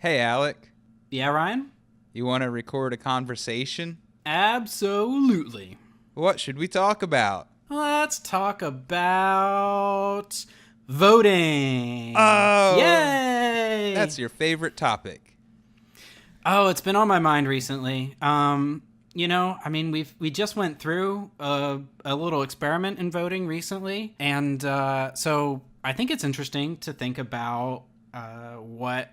Hey, Alec, Yeah, Ryan? you want to record a conversation? Absolutely. What should we talk about? Let's talk about voting. Oh, Yay! that's your favorite topic. Oh, it's been on my mind recently. We just went through a little experiment in voting recently, and so I think it's interesting to think about what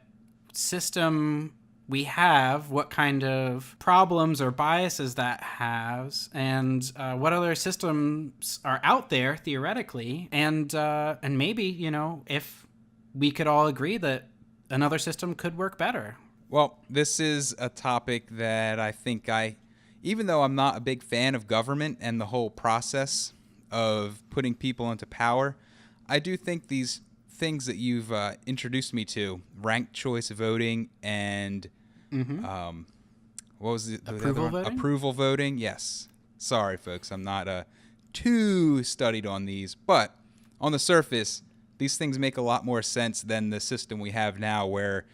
system we have, what kind of problems or biases that has, and what other systems are out there theoretically, and maybe if we could all agree that another system could work better. Well, this is a topic that even though I'm not a big fan of government and the whole process of putting people into power, I do think these things that you've introduced me to, ranked choice voting and what was the other Approval one? voting? Approval voting. Yes. Sorry, folks. I'm not too studied on these, but on the surface, these things make a lot more sense than the system we have now, where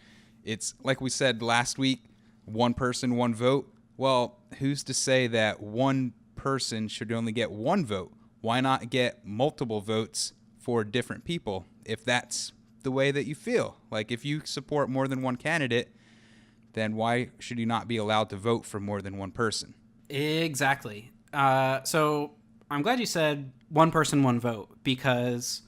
it's like we said last week, one person, one vote. Well, who's to say that one person should only get one vote? Why not get multiple votes for different people if that's the way that you feel? Like, if you support more than one candidate, then why should you not be allowed to vote for more than one person? Exactly. So I'm glad you said one person, one vote, because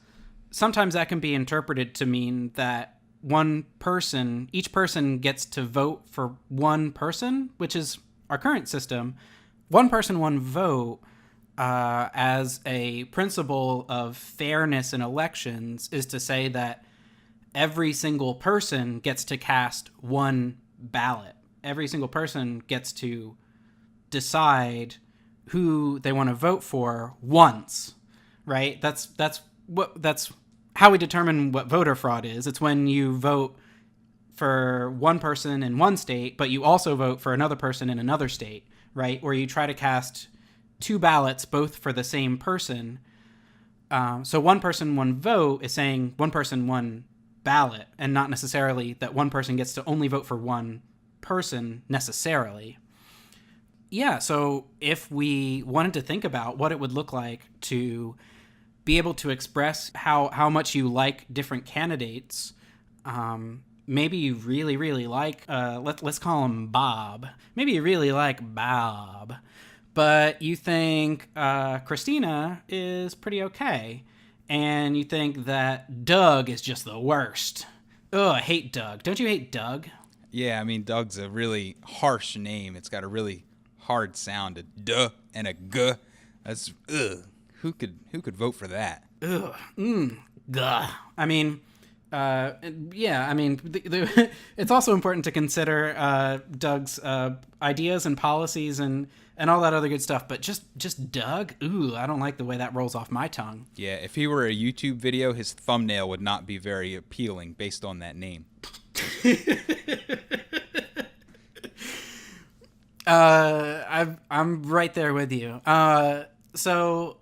sometimes that can be interpreted to mean that each person gets to vote for one person, which is our current system. One person, one vote, as a principle of fairness in elections, is to say that every single person gets to cast one ballot. Every single person gets to decide who they want to vote for once, right? That's how we determine what voter fraud is. It's when you vote for one person in one state, but you also vote for another person in another state, right? Or you try to cast two ballots both for the same person. So one person, one vote is saying one person, one ballot, and not necessarily that one person gets to only vote for one person necessarily. Yeah, so if we wanted to think about what it would look like to be able to express how much you like different candidates, maybe you really, really like, let's call him Bob. Maybe you really like Bob, but you think Christina is pretty okay, and you think that Doug is just the worst. Ugh, I hate Doug. Don't you hate Doug? Yeah, I mean, Doug's a really harsh name. It's got a really hard sound, a duh and a guh. That's ugh. Who could vote for that? Ugh. Gah. I mean, yeah. I mean, it's also important to consider Doug's ideas and policies and all that other good stuff. But just Doug. Ooh, I don't like the way that rolls off my tongue. Yeah, if he were a YouTube video, his thumbnail would not be very appealing based on that name. I'm right there with you. So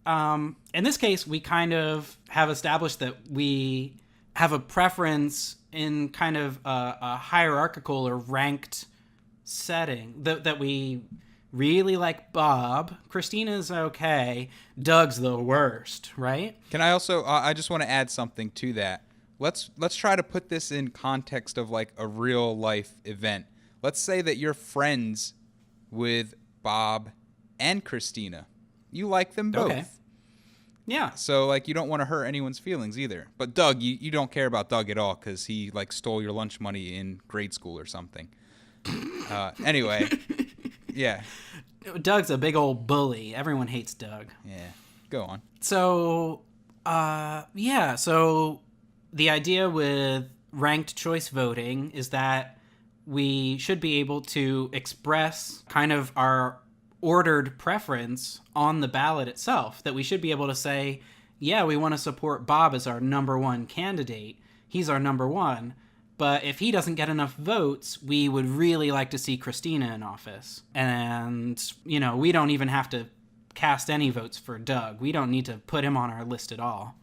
in this case, we kind of have established that we have a preference in kind of a hierarchical or ranked setting. That we really like Bob. Christina's okay. Doug's the worst, right? Can I also? I just want to add something to that. Let's try to put this in context of like a real life event. Let's say that you're friends with Bob and Christina. You like them both. Okay. Yeah. So, like, you don't want to hurt anyone's feelings either. But Doug, you don't care about Doug at all because he, like, stole your lunch money in grade school or something. Anyway, yeah. Doug's a big old bully. Everyone hates Doug. Yeah. Go on. So, yeah. So the idea with ranked choice voting is that we should be able to express kind of our ordered preference on the ballot itself, that we should be able to say, yeah, we want to support Bob as our number one candidate. He's our number one. But if he doesn't get enough votes, we would really like to see Christina in office. And, we don't even have to cast any votes for Doug. We don't need to put him on our list at all.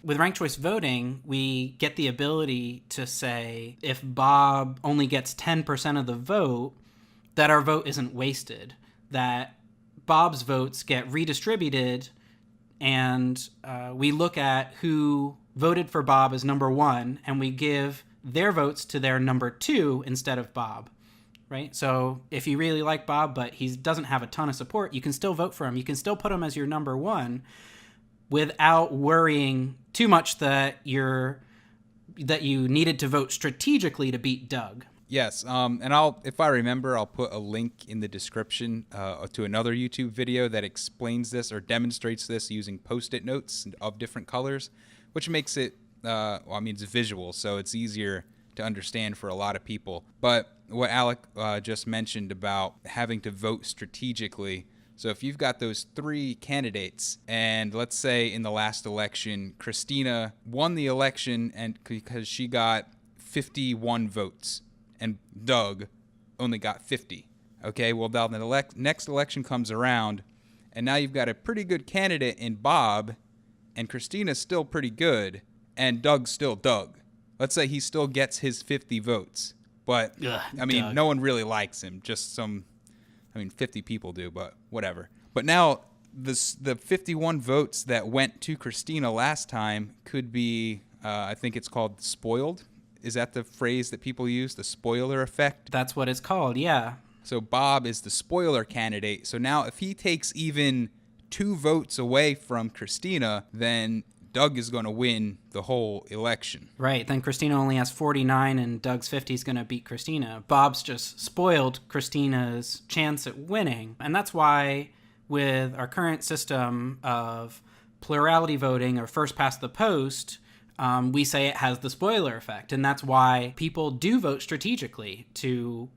With ranked choice voting, we get the ability to say if Bob only gets 10% of the vote, that our vote isn't wasted, that Bob's votes get redistributed, and we look at who voted for Bob as number one, and we give their votes to their number two instead of Bob. Right? So if you really like Bob, but he doesn't have a ton of support, you can still vote for him. You can still put him as your number one without worrying too much that you needed to vote strategically to beat Doug. Yes, and if I remember, I'll put a link in the description to another YouTube video that explains this or demonstrates this using Post-it notes of different colors, which makes it, it's visual, so it's easier to understand for a lot of people. But what Alec just mentioned about having to vote strategically, so if you've got those three candidates, and let's say in the last election, Christina won the election and because she got 51 votes, and Doug only got 50. Okay, well, now the next election comes around, and now you've got a pretty good candidate in Bob, and Christina's still pretty good, and Doug's still Doug. Let's say he still gets his 50 votes, but, Doug. No one really likes him. Just 50 people do, but whatever. But now the 51 votes that went to Christina last time could be, I think it's called spoiled. Is that the phrase that people use, the spoiler effect? That's what it's called, yeah. So Bob is the spoiler candidate. So now if he takes even 2 votes away from Christina, then Doug is going to win the whole election. Right, then Christina only has 49 and Doug's 50 is going to beat Christina. Bob's just spoiled Christina's chance at winning. And that's why with our current system of plurality voting or first past the post, we say it has the spoiler effect. And that's why people do vote strategically to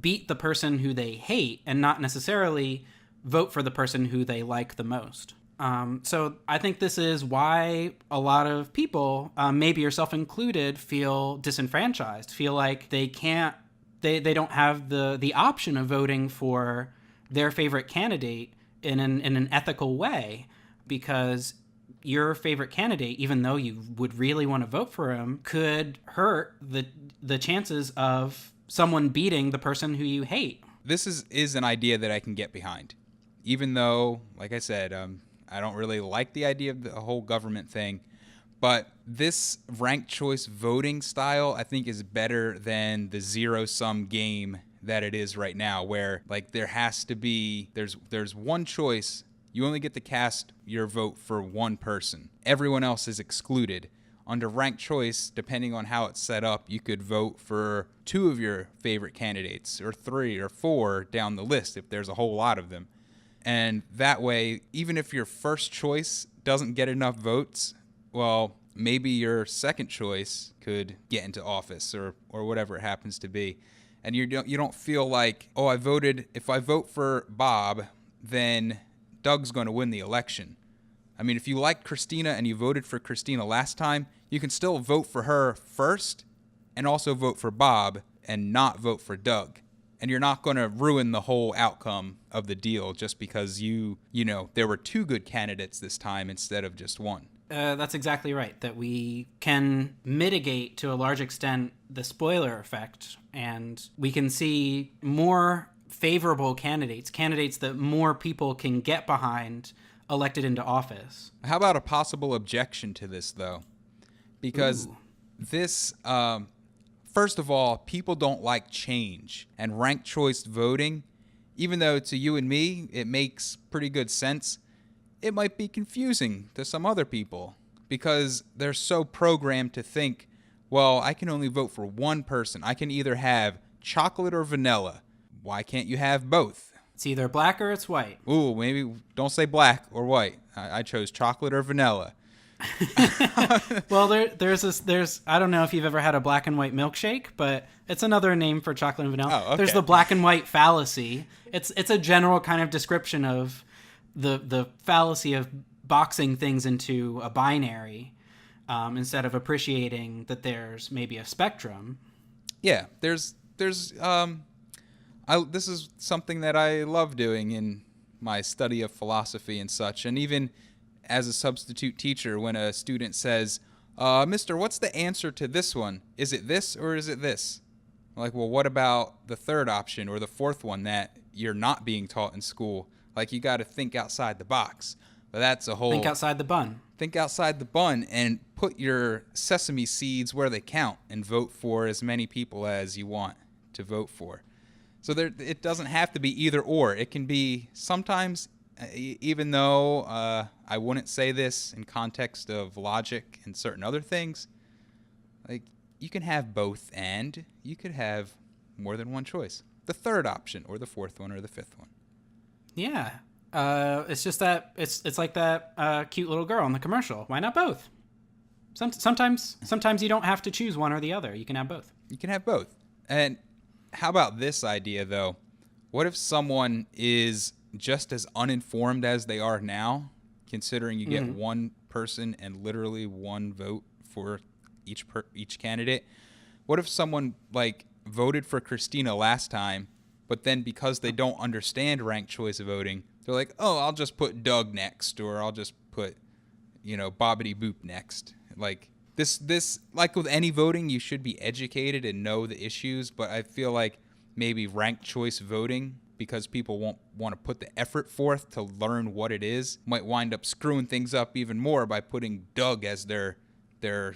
beat the person who they hate and not necessarily vote for the person who they like the most. So I think this is why a lot of people, maybe yourself included, feel disenfranchised, feel like they don't have the option of voting for their favorite candidate in an ethical way, because your favorite candidate, even though you would really want to vote for him, could hurt the chances of someone beating the person who you hate. This is an idea that I can get behind, even though, like I said, I don't really like the idea of the whole government thing, but this ranked choice voting style, I think, is better than the zero-sum game that it is right now, where like there's one choice. You only get to cast your vote for one person. Everyone else is excluded. Under ranked choice, depending on how it's set up, you could vote for 2 of your favorite candidates, or 3 or 4 down the list if there's a whole lot of them. And that way, even if your first choice doesn't get enough votes, well, maybe your second choice could get into office or whatever it happens to be. And you don't feel like, oh, if I vote for Bob, then Doug's going to win the election. I mean, if you like Christina and you voted for Christina last time, you can still vote for her first and also vote for Bob and not vote for Doug. And you're not going to ruin the whole outcome of the deal just because there were 2 good candidates this time instead of just 1. That's exactly right, that we can mitigate to a large extent the spoiler effect, and we can see more favorable candidates that more people can get behind elected into office. How about a possible objection to this, though? Because this... First of all, people don't like change, and ranked choice voting, even though to you and me it makes pretty good sense, it might be confusing to some other people because they're so programmed to think, well, I can only vote for one person. I can either have chocolate or vanilla. Why can't you have both? It's either black or it's white. Ooh, maybe don't say black or white. I chose chocolate or vanilla. Well, there's I don't know if you've ever had a black and white milkshake, but it's another name for chocolate and vanilla. Oh, okay. There's the black and white fallacy. It's a general kind of description of the fallacy of boxing things into a binary instead of appreciating that there's maybe a spectrum. Yeah, there's this is something that I love doing in my study of philosophy and such, and even as a substitute teacher when a student says, Mister, what's the answer to this one? Is it this or is it this? Like, well, what about the third option or the fourth one that you're not being taught in school? Like, you got to think outside the box. But that's a whole... Think outside the bun. Think outside the bun and put your sesame seeds where they count and vote for as many people as you want to vote for. So it doesn't have to be either or. It can be sometimes, even though I wouldn't say this in context of logic and certain other things, like you can have both and you could have more than one choice. The third option or the fourth one or the fifth one. Yeah. It's just that it's like that cute little girl in the commercial. Why not both? Sometimes you don't have to choose one or the other. You can have both. You can have both. And how about this idea, though? What if someone is just as uninformed as they are now, considering you get one person and literally one vote for each candidate? What if someone like voted for Christina last time, but then because they don't understand ranked choice voting, they're like, oh, I'll just put Doug next, or I'll just put, Bobbity Boop next. Like this, like with any voting, you should be educated and know the issues. But I feel like maybe ranked choice voting, because people won't want to put the effort forth to learn what it is, might wind up screwing things up even more by putting Doug as their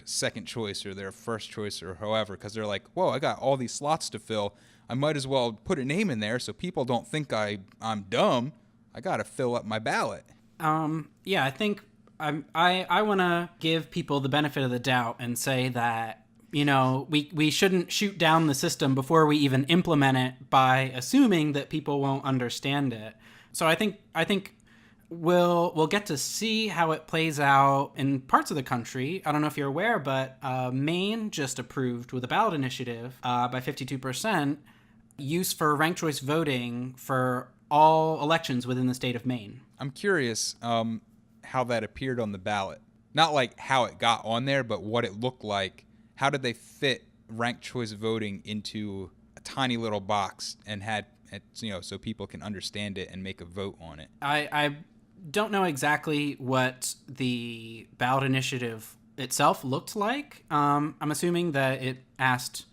second choice or their first choice or however, because they're like, whoa, I got all these slots to fill. I might as well put a name in there so people don't think I'm dumb. I got to fill up my ballot. Yeah, I think I want to give people the benefit of the doubt and say that, we shouldn't shoot down the system before we even implement it by assuming that people won't understand it. So I think we'll get to see how it plays out in parts of the country. I don't know if you're aware, but Maine just approved with a ballot initiative by 52% use for ranked choice voting for all elections within the state of Maine. I'm curious how that appeared on the ballot. Not like how it got on there, but what it looked like. How did they fit ranked choice voting into a tiny little box and had, so people can understand it and make a vote on it? I don't know exactly what the ballot initiative itself looked like. I'm assuming that it asked,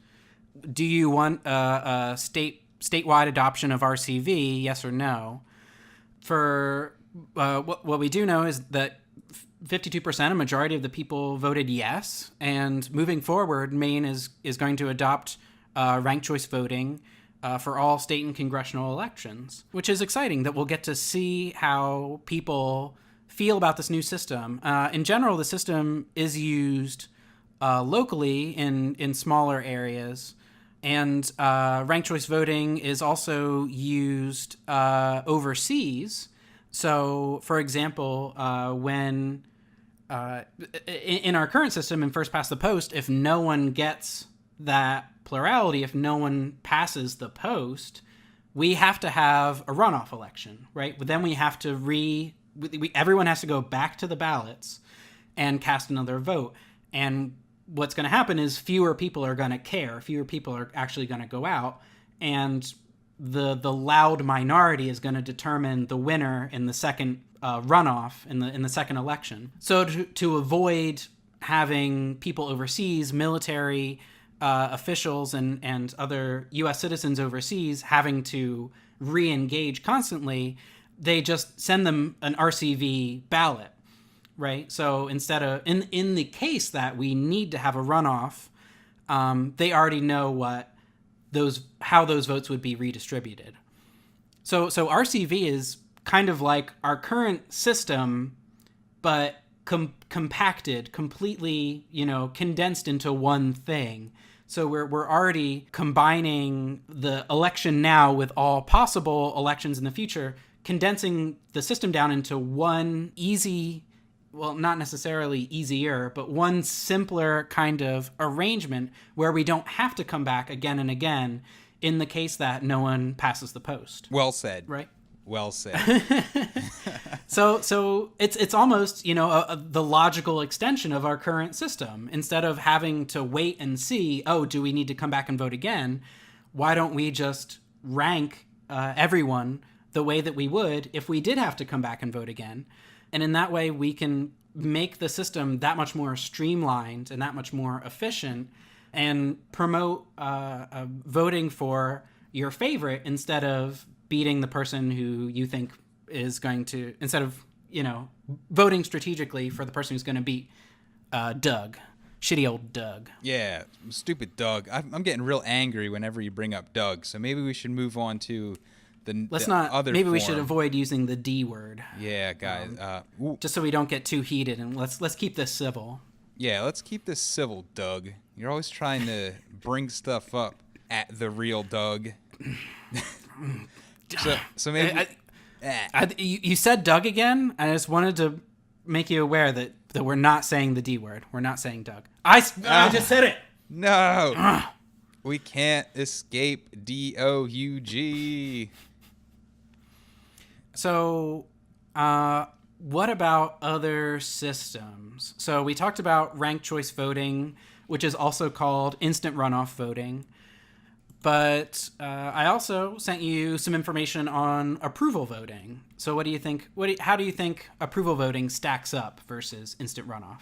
do you want a statewide adoption of RCV, yes or no? For what we do know is that 52%, a majority of the people voted yes, and moving forward, Maine is going to adopt ranked choice voting for all state and congressional elections, which is exciting that we'll get to see how people feel about this new system. In general, the system is used locally in smaller areas, and ranked choice voting is also used overseas. So, for example, when in our current system, in first past the post, if no one gets that plurality, if no one passes the post, we have to have a runoff election, right? But then we have to everyone has to go back to the ballots and cast another vote. And what's going to happen is fewer people are going to care. Fewer people are actually going to go out, and the loud minority is going to determine the winner in the second runoff in the second election. So to avoid having people overseas, military officials and other U.S. citizens overseas having to re-engage constantly, they just send them an RCV ballot, right? So instead of in the case that we need to have a runoff, they already know how those votes would be redistributed. So RCV is kind of like our current system, but compacted, completely, condensed into one thing. So we're already combining the election now with all possible elections in the future, condensing the system down into one easy, well, not necessarily easier, but one simpler kind of arrangement where we don't have to come back again and again in the case that no one passes the post. Well said. Right? Well said. So it's almost, the logical extension of our current system. Instead of having to wait and see, do we need to come back and vote again? Why don't we just rank everyone the way that we would if we did have to come back and vote again? And in that way, we can make the system that much more streamlined and that much more efficient and promote voting for your favorite instead of beating the person who you think is going to, instead of, voting strategically for the person who's going to beat Doug. Shitty old Doug. Yeah, stupid Doug. I'm getting real angry whenever you bring up Doug, so maybe we should move on to the other maybe we form. should avoid using the D word. Yeah, guys. Just so we don't get too heated, and let's keep this civil. Yeah, let's keep this civil, Doug. You're always trying to bring stuff up at the real Doug. so maybe... You said Doug again. I just wanted to make you aware that we're not saying the D word. We're not saying Doug. I just said it. No. We can't escape DOUG. So, what about other systems? So we talked about ranked choice voting, which is also called instant runoff voting. But I also sent you some information on approval voting. So what do you think? How do you think approval voting stacks up versus instant runoff?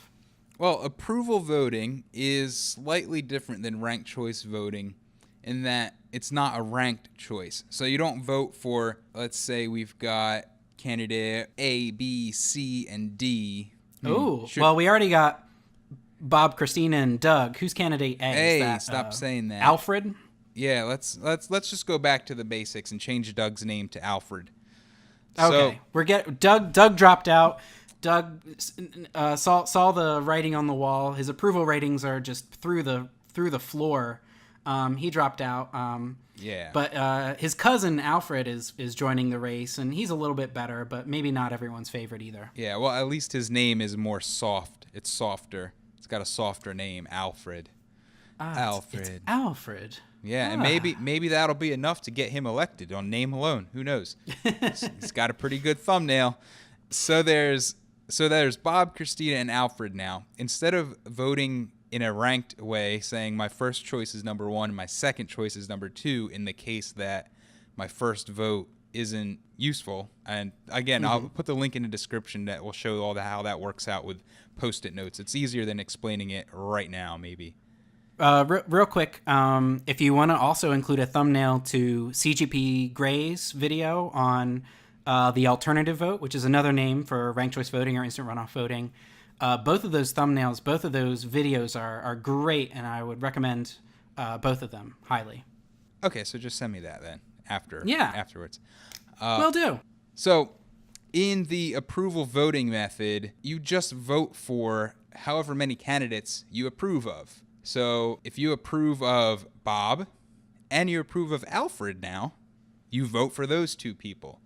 Well, approval voting is slightly different than ranked choice voting in that it's not a ranked choice. So you don't vote for, let's say we've got candidate A, B, C, and D. Oh, well, we already got Bob, Christina, and Doug. Who's candidate A? Hey, stop saying that. Alfred? Yeah, let's just go back to the basics and change Doug's name to Alfred. Okay, Doug dropped out. Doug saw the writing on the wall. His approval ratings are just through the floor. He dropped out. Yeah. But his cousin Alfred is joining the race, and he's a little bit better, but maybe not everyone's favorite either. Yeah. Well, at least his name is more soft. It's softer. It's got a softer name, Alfred. Alfred. It's Alfred. Yeah, and maybe that'll be enough to get him elected on name alone. Who knows? He's got a pretty good thumbnail. So there's Bob, Christina, and Alfred now. Instead of voting in a ranked way, saying my first choice is number 1 and my second choice is number 2 in the case that my first vote isn't useful. And again, I'll put the link in the description that will show how that works out with Post-it notes. It's easier than explaining it right now, maybe. Real quick, if you want to also include a thumbnail to CGP Gray's video on the alternative vote, which is another name for ranked choice voting or instant runoff voting, both of those thumbnails, both of those videos are great, and I would recommend both of them highly. Okay, so just send me that then afterwards. Will do. So in the approval voting method, you just vote for however many candidates you approve of. So if you approve of Bob and you approve of Alfred now, you vote for those two people.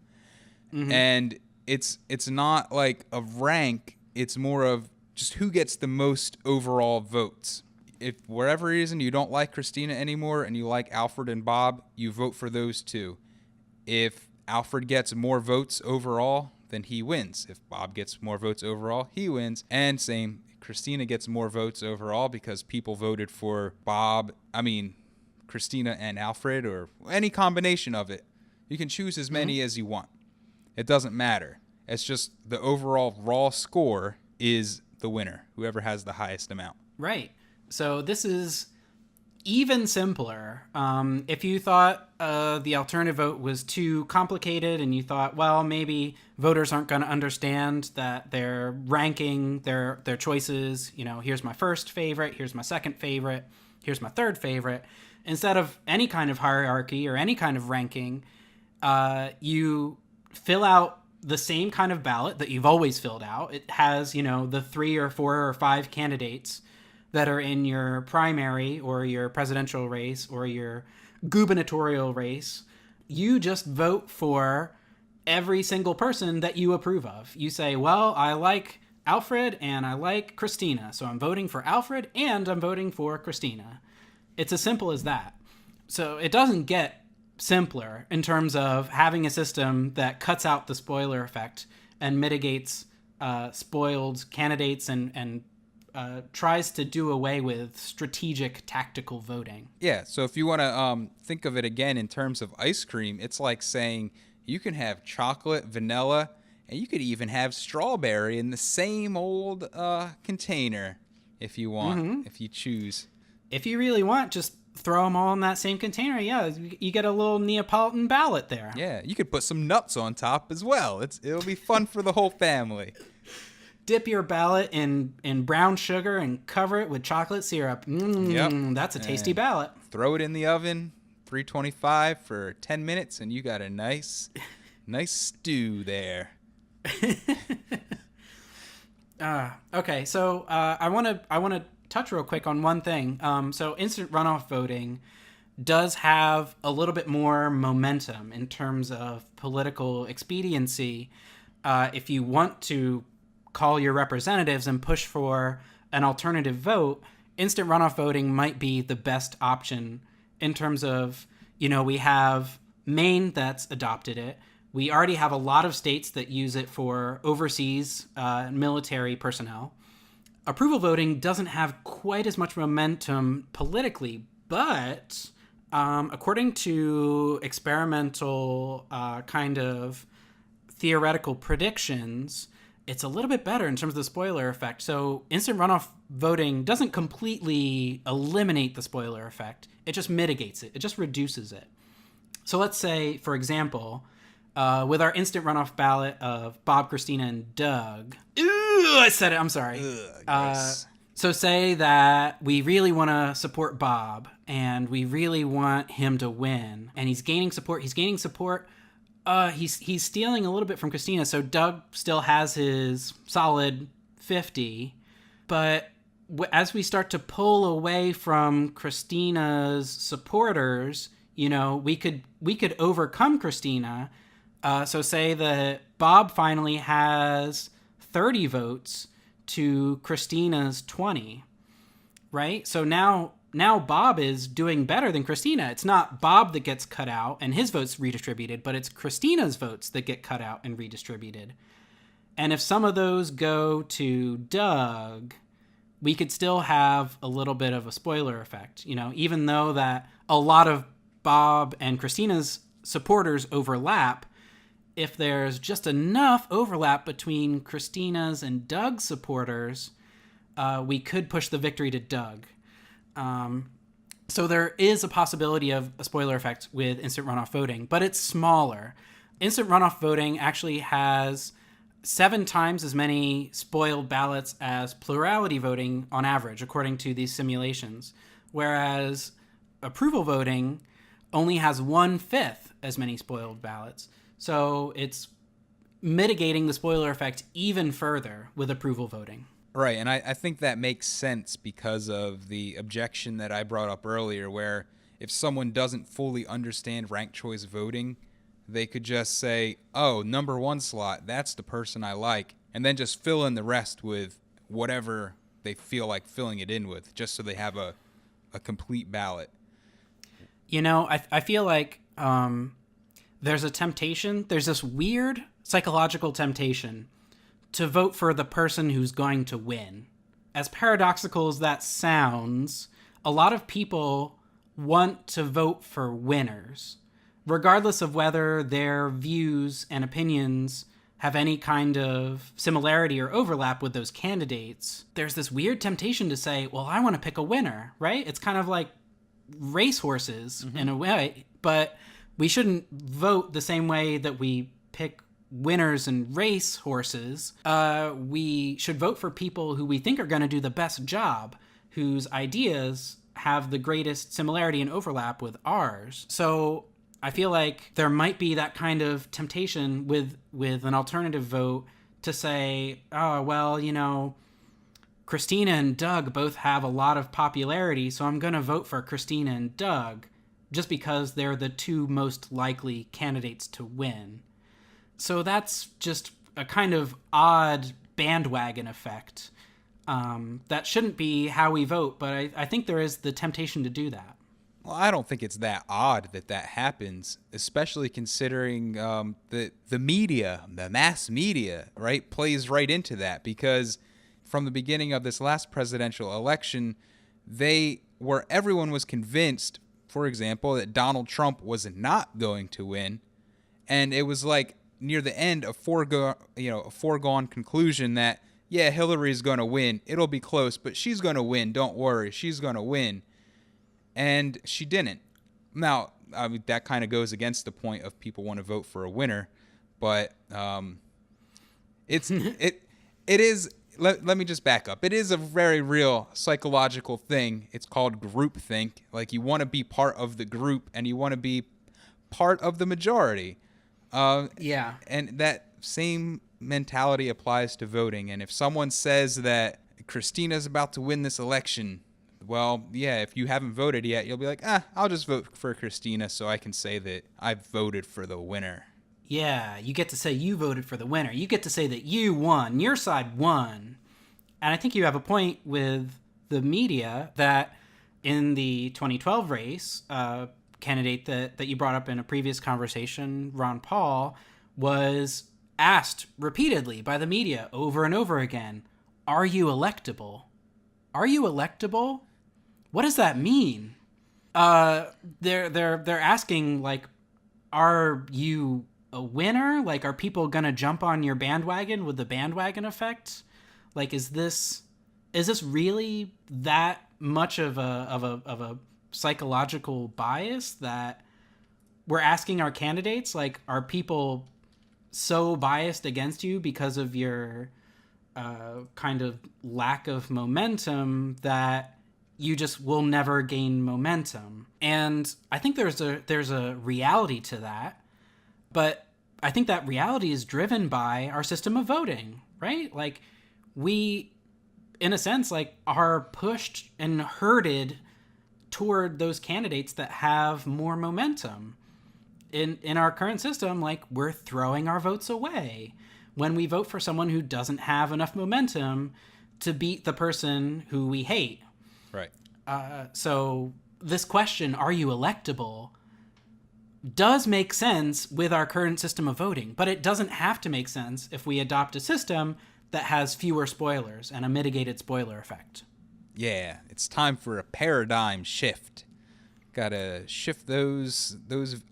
And it's not like a rank, it's more of just who gets the most overall votes. If for whatever reason you don't like Christina anymore and you like Alfred and Bob, you vote for those two. If Alfred gets more votes overall, then he wins. If Bob gets more votes overall, he wins. And same, Christina gets more votes overall because people voted for Christina and Alfred, or any combination of it. You can choose as many as you want. It doesn't matter. It's just the overall raw score is the winner, whoever has the highest amount. Right. So this is even simpler. If you thought the alternative vote was too complicated and you thought, well, maybe voters aren't going to understand that they're ranking their choices, here's my first favorite, here's my second favorite, here's my third favorite. Instead of any kind of hierarchy or any kind of ranking, you fill out the same kind of ballot that you've always filled out. It has, the 3 or 4 or 5 candidates that are in your primary or your presidential race or your gubernatorial race. You just vote for every single person that you approve of. You say, well, I like Alfred and I like Christina, so I'm voting for Alfred and I'm voting for Christina. It's as simple as that. So it doesn't get simpler in terms of having a system that cuts out the spoiler effect and mitigates spoiled candidates and tries to do away with strategic tactical voting. Yeah, so if you want to think of it again in terms of ice cream, it's like saying you can have chocolate, vanilla, And you could even have strawberry in the same old container if you want, if you choose. If you really want, just throw them all in that same container. Yeah, you get a little Neapolitan ballot there. Yeah, you could put some nuts on top as well. It'll be fun for the whole family. Dip your ballot in brown sugar and cover it with chocolate syrup. Yep. That's a tasty ballot. Throw it in the oven, 325 for 10 minutes, and you got a nice stew there. Okay, so I want to touch real quick on one thing. So instant runoff voting does have a little bit more momentum in terms of political expediency. If you want to call your representatives and push for an alternative vote, instant runoff voting might be the best option in terms of, we have Maine that's adopted it. We already have a lot of states that use it for overseas military personnel. Approval voting doesn't have quite as much momentum politically, but according to experimental kind of theoretical predictions, it's a little bit better in terms of the spoiler effect. So instant runoff voting doesn't completely eliminate the spoiler effect. It just mitigates it. It just reduces it. So let's say, for example, with our instant runoff ballot of Bob, Christina, and Doug. Ooh, I said it. I'm sorry. Nice. So say that we really want to support Bob and we really want him to win, and he's gaining support. He's stealing a little bit from Christina, so Doug still has his solid 50. But as we start to pull away from Christina's supporters, we could overcome Christina. So say that Bob finally has 30 votes to Christina's 20, right? So now Bob is doing better than Christina. It's not Bob that gets cut out and his votes redistributed, but it's Christina's votes that get cut out and redistributed. And if some of those go to Doug, we could still have a little bit of a spoiler effect, even though that a lot of Bob and Christina's supporters overlap. If there's just enough overlap between Christina's and Doug's supporters, we could push the victory to Doug. So there is a possibility of a spoiler effect with instant runoff voting, but it's smaller. Instant runoff voting actually has 7 times as many spoiled ballots as plurality voting on average, according to these simulations, whereas approval voting only has 1/5 as many spoiled ballots. So it's mitigating the spoiler effect even further with approval voting. Right, and I think that makes sense because of the objection that I brought up earlier, where if someone doesn't fully understand ranked choice voting, they could just say, oh, number 1 slot, that's the person I like, and then just fill in the rest with whatever they feel like filling it in with, just so they have a complete ballot. I feel like there's a temptation, there's this weird psychological temptation to vote for the person who's going to win. As paradoxical as that sounds, a lot of people want to vote for winners, regardless of whether their views and opinions have any kind of similarity or overlap with those candidates. There's this weird temptation to say, well, I want to pick a winner, right? It's kind of like racehorses in a way, but we shouldn't vote the same way that we pick winners and race horses. We should vote for people who we think are going to do the best job, whose ideas have the greatest similarity and overlap with ours. So I feel like there might be that kind of temptation with an alternative vote to say, oh, well, Christina and Doug both have a lot of popularity, so I'm going to vote for Christina and Doug just because they're the 2 most likely candidates to win. So that's just a kind of odd bandwagon effect. That shouldn't be how we vote, but I think there is the temptation to do that. Well, I don't think it's that odd that happens, especially considering the media, the mass media, right, plays right into that, because from the beginning of this last presidential election, everyone was convinced, for example, that Donald Trump was not going to win, and it was like near the end a foregone conclusion that, yeah, Hillary's going to win. It'll be close, but she's going to win. Don't worry. She's going to win. And she didn't. Now, I mean, that kind of goes against the point of people want to vote for a winner, but it is. Let me just back up. It is a very real psychological thing. It's called groupthink. Like, you want to be part of the group and you want to be part of the majority. Yeah. And that same mentality applies to voting. And if someone says that Christina's about to win this election, well, yeah, if you haven't voted yet, you'll be like, I'll just vote for Christina so I can say that I voted for the winner. Yeah, you get to say you voted for the winner. You get to say that you won. Your side won. And I think you have a point with the media that in the 2012 race, candidate that you brought up in a previous conversation, Ron Paul, was asked repeatedly by the media over and over again, are you electable? Are you electable? What does that mean? They're asking, like, are you a winner? Like, are people gonna jump on your bandwagon with the bandwagon effect? Like, is this really that much of a psychological bias that we're asking our candidates? Like, are people so biased against you because of your kind of lack of momentum that you just will never gain momentum? And I think there's a reality to that, but I think that reality is driven by our system of voting, right? Like, we, in a sense, like, are pushed and herded toward those candidates that have more momentum. In our current system, like, we're throwing our votes away when we vote for someone who doesn't have enough momentum to beat the person who we hate. Right. So this question, are you electable, does make sense with our current system of voting, but it doesn't have to make sense if we adopt a system that has fewer spoilers and a mitigated spoiler effect. Yeah, it's time for a paradigm shift. Gotta shift those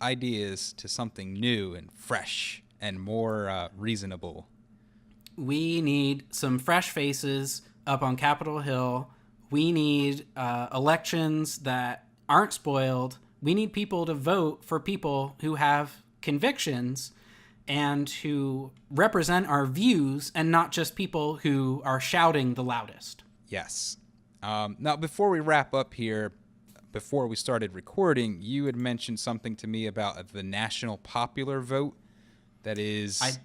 ideas to something new and fresh and more reasonable. We need some fresh faces up on Capitol Hill. We need elections that aren't spoiled. We need people to vote for people who have convictions and who represent our views and not just people who are shouting the loudest. Yes. Now, before we wrap up here, before we started recording, you had mentioned something to me about the national popular vote. That is...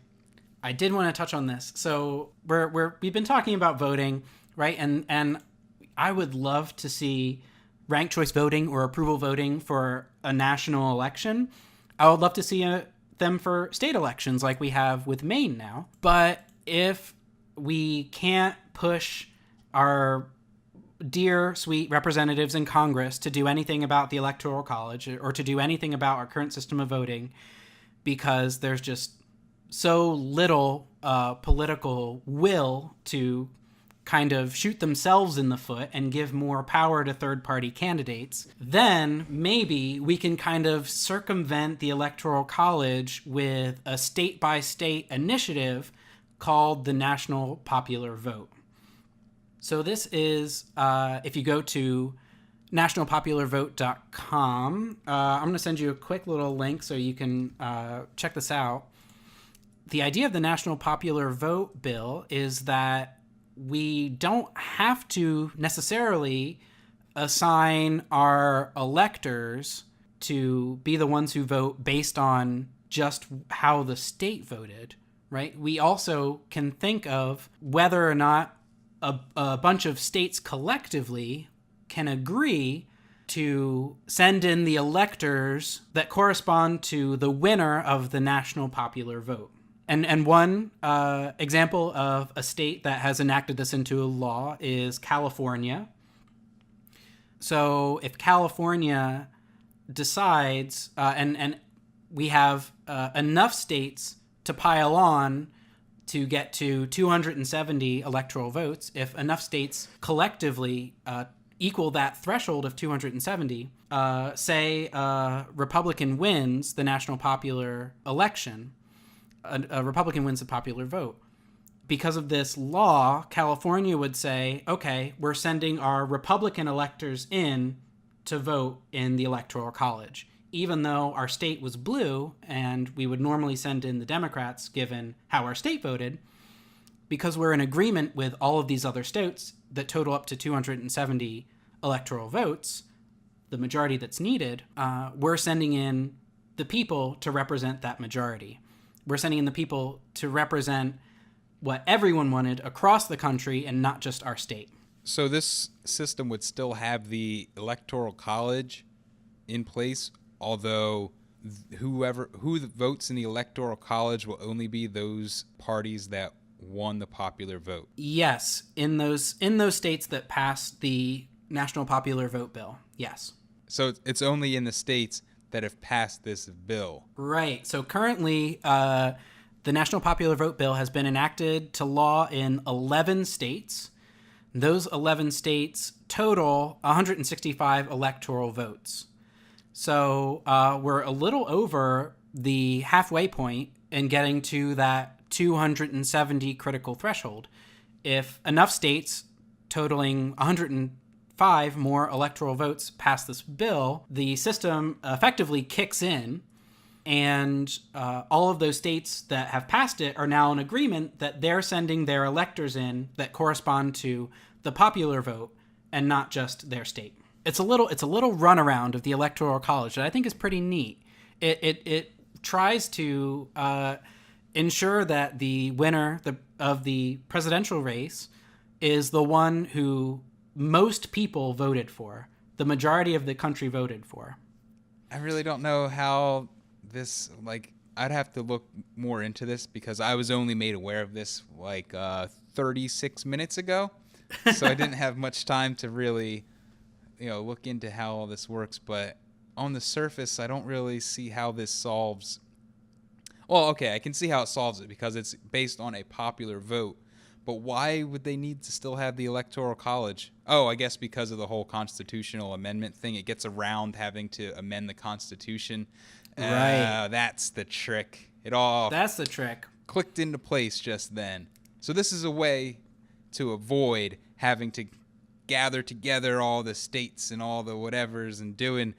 I did want to touch on this. So we've been talking about voting, right? And I would love to see ranked choice voting or approval voting for a national election. I would love to see them for state elections like we have with Maine now. But if we can't push our dear, sweet representatives in Congress to do anything about the Electoral College or to do anything about our current system of voting because there's just so little political will to kind of shoot themselves in the foot and give more power to third-party candidates, then maybe we can kind of circumvent the Electoral College with a state-by-state initiative called the National Popular Vote. So this is, if you go to nationalpopularvote.com, I'm going to send you a quick little link so you can check this out. The idea of the National Popular Vote bill is that we don't have to necessarily assign our electors to be the ones who vote based on just how the state voted, right? We also can think of whether or not a bunch of states collectively can agree to send in the electors that correspond to the winner of the national popular vote. And one example of a state that has enacted this into a law is California. So if California decides, and we have enough states to pile on to get to 270 electoral votes, if enough states collectively equal that threshold of 270, say Republican wins the national popular election, a Republican wins the popular vote. Because of this law, California would say, okay, we're sending our Republican electors in to vote in the Electoral College, even though our state was blue and we would normally send in the Democrats given how our state voted. Because we're in agreement with all of these other states that total up to 270 electoral votes, the majority that's needed, we're sending in the people to represent that majority. We're sending in the people to represent what everyone wanted across the country and not just our state. So this system would still have the Electoral College in place, although who votes in the Electoral College will only be those parties that won the popular vote. Yes, in those states that passed the National Popular Vote Bill. Yes. So it's only in the states that have passed this bill. Right. So currently, the National Popular Vote Bill has been enacted to law in 11 states. Those 11 states total 165 electoral votes. So we're a little over the halfway point in getting to that 270 critical threshold. If enough states totaling 105 more electoral votes pass this bill, the system effectively kicks in. And all of those states that have passed it are now in agreement that they're sending their electors in that correspond to the popular vote and not just their state. It's a little runaround of the Electoral College that I think is pretty neat. It tries to ensure that the winner of the presidential race is the one who most people voted for, the majority of the country voted for. I really don't know how this, I'd have to look more into this because I was only made aware of this 36 minutes ago. So I didn't have much time to really, look into how all this works. But on the surface, I don't really see how this solves. Well, okay, I can see how it solves it because it's based on a popular vote. But why would they need to still have the Electoral College? Oh, I guess because of the whole constitutional amendment thing. It gets around having to amend the Constitution. Right. That's the trick. That's the trick. Clicked into place just then. So this is a way to avoid having to gather together all the states and all the whatevers and doing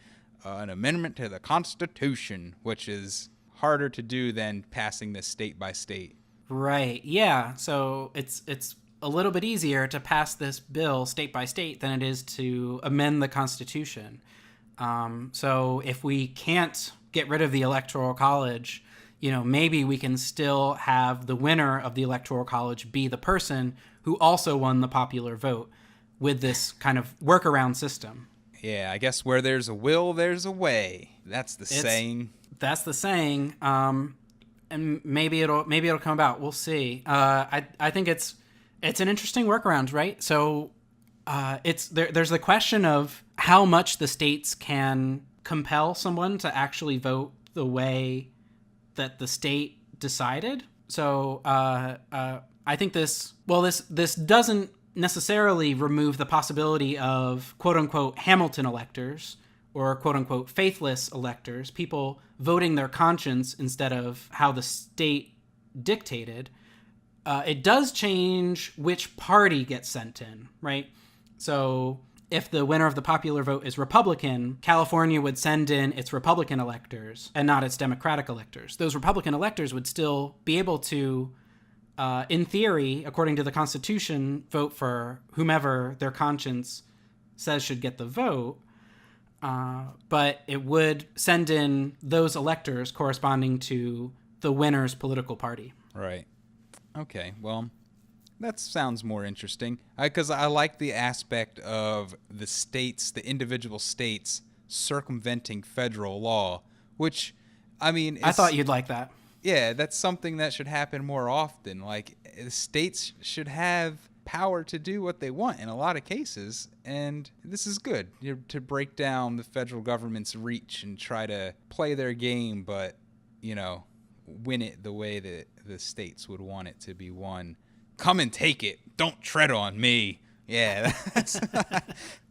an amendment to the Constitution, which is harder to do than passing this state by state. Right. Yeah. So it's a little bit easier to pass this bill state by state than it is to amend the Constitution. So if we can't get rid of the Electoral College, maybe we can still have the winner of the Electoral College be the person who also won the popular vote with this kind of workaround system. Yeah, I guess where there's a will, there's a way. That's the saying. That's the saying. And maybe it'll come about. We'll see. I think it's an interesting workaround, right? So there's the question of how much the states can compel someone to actually vote the way that the state decided. So I think this doesn't necessarily remove the possibility of quote unquote Hamilton electors or quote unquote faithless electors, people voting their conscience instead of how the state dictated. It does change which party gets sent in, right? So if the winner of the popular vote is Republican, California would send in its Republican electors and not its Democratic electors. Those Republican electors would still be able to, in theory, according to the Constitution, vote for whomever their conscience says should get the vote. But it would send in those electors corresponding to the winner's political party. Right. Okay, well, that sounds more interesting. Because I like the aspect of the individual states circumventing federal law, which, I thought you'd like that. Yeah, that's something that should happen more often. The states should have power to do what they want in a lot of cases, and this is good to break down the federal government's reach and try to play their game, but win it the way that the states would want it to be won. Come and take it. Don't tread on me. Yeah,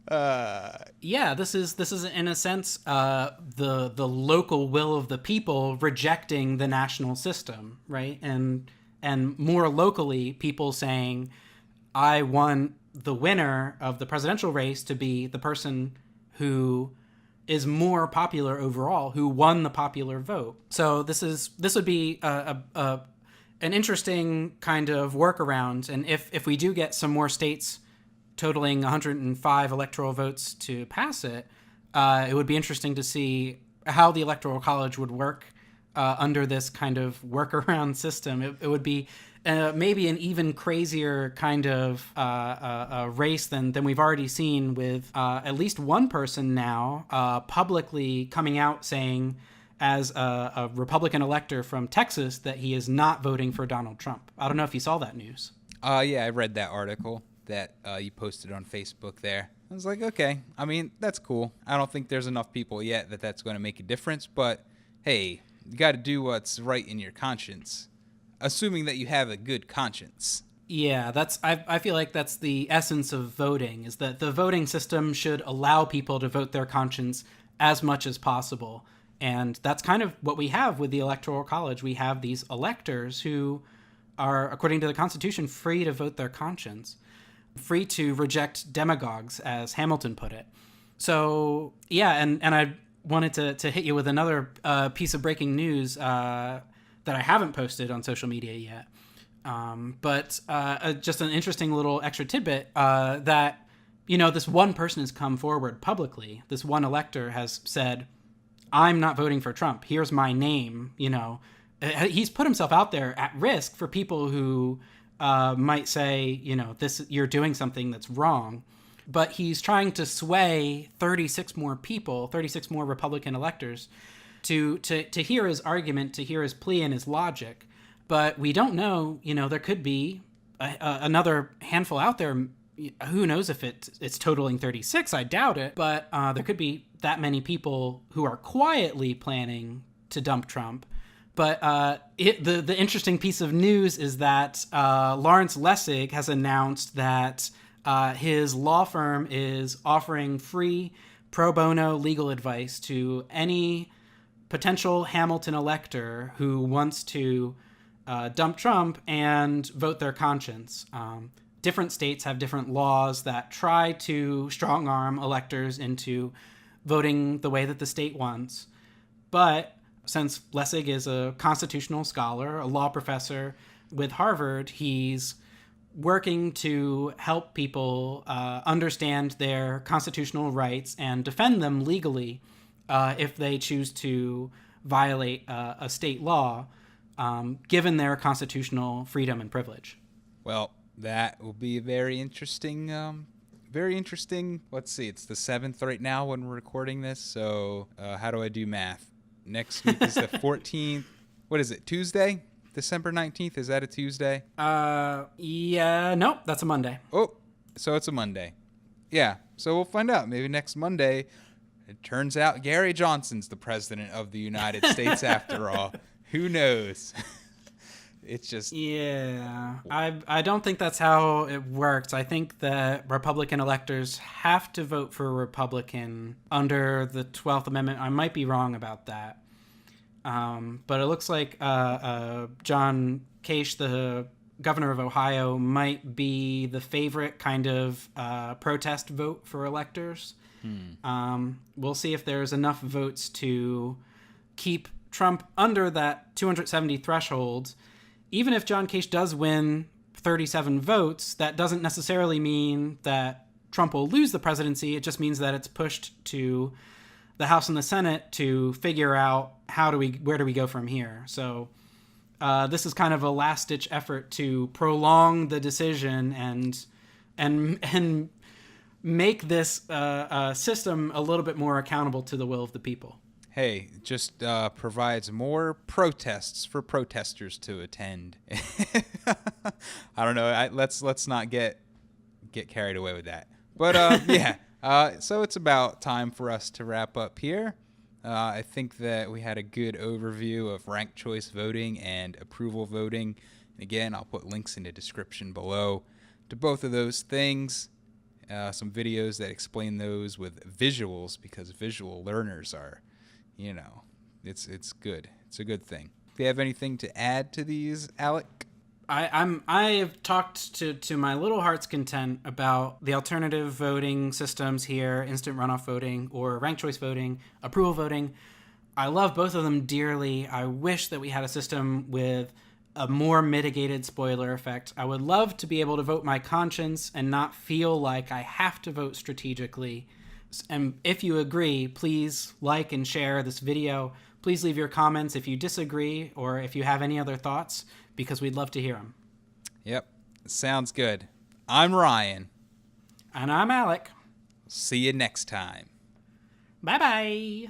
Yeah, this is in a sense the local will of the people rejecting the national system, right? And more locally, people saying, I want the winner of the presidential race to be the person who is more popular overall, who won the popular vote. So this would be an interesting kind of workaround. And if we do get some more states totaling 105 electoral votes to pass it, it would be interesting to see how the Electoral College would work under this kind of workaround system. It would be maybe an even crazier kind of race than we've already seen, with at least one person now publicly coming out saying, as a Republican elector from Texas, that he is not voting for Donald Trump. I don't know if you saw that news. Yeah, I read that article that you posted on Facebook there. I was like, okay, I mean, that's cool. I don't think there's enough people yet that that's going to make a difference, but hey, you got to do what's right in your conscience, assuming that you have a good conscience. Yeah, I feel like that's the essence of voting, is that the voting system should allow people to vote their conscience as much as possible. And that's kind of what we have with the Electoral College. We have these electors who are, according to the Constitution, free to vote their conscience, free to reject demagogues, as Hamilton put it. So, yeah, and I wanted to hit you with another piece of breaking news that I haven't posted on social media yet. But just an interesting little extra tidbit that, this one person has come forward publicly. This one elector has said, I'm not voting for Trump. Here's my name. He's put himself out there at risk for people who might say, you're doing something that's wrong. But he's trying to sway 36 more Republican electors to hear his argument, to hear his plea and his logic. But we don't know, there could be another handful out there. Who knows if it's totaling 36? I doubt it. But there could be that many people who are quietly planning to dump Trump. But the interesting piece of news is that Lawrence Lessig has announced that his law firm is offering free pro bono legal advice to any potential Hamilton elector who wants to dump Trump and vote their conscience. Different states have different laws that try to strong-arm electors into voting the way that the state wants. But since Lessig is a constitutional scholar, a law professor with Harvard, he's working to help people understand their constitutional rights and defend them legally if they choose to violate a state law, given their constitutional freedom and privilege. Well, that will be very interesting. Let's see, it's the 7th right now when we're recording this. So how do I do math? Next week is the 14th. What is it, Tuesday? December 19th? Is that a Tuesday? Yeah, nope, that's a Monday. Oh, so it's a Monday. Yeah, so we'll find out. Maybe next Monday, it turns out Gary Johnson's the president of the United States after all. Who knows? It's just... Yeah, I don't think that's how it works. I think that Republican electors have to vote for a Republican under the 12th Amendment. I might be wrong about that. But it looks like John Kasich, the governor of Ohio, might be the favorite kind of protest vote for electors. We'll see if there's enough votes to keep Trump under that 270 threshold. Even if John Kasich does win 37 votes, that doesn't necessarily mean that Trump will lose the presidency. It just means that it's pushed to the House and the Senate to figure out where do we go from here. So this is kind of a last-ditch effort to prolong the decision and make this system a little bit more accountable to the will of the people. Hey, just provides more protests for protesters to attend. I don't know. Let's not get carried away with that. But yeah. So it's about time for us to wrap up here. I think that we had a good overview of ranked choice voting and approval voting. And again, I'll put links in the description below to both of those things. some videos that explain those with visuals, because visual learners are, it's good. It's a good thing. Do you have anything to add to these, Alec? I have talked to my little heart's content about the alternative voting systems here, instant runoff voting or ranked choice voting, approval voting. I love both of them dearly. I wish that we had a system with a more mitigated spoiler effect. I would love to be able to vote my conscience and not feel like I have to vote strategically. And if you agree, please like and share this video. Please leave your comments if you disagree or if you have any other thoughts, because we'd love to hear them. Yep. Sounds good. I'm Ryan. And I'm Alec. See you next time. Bye-bye.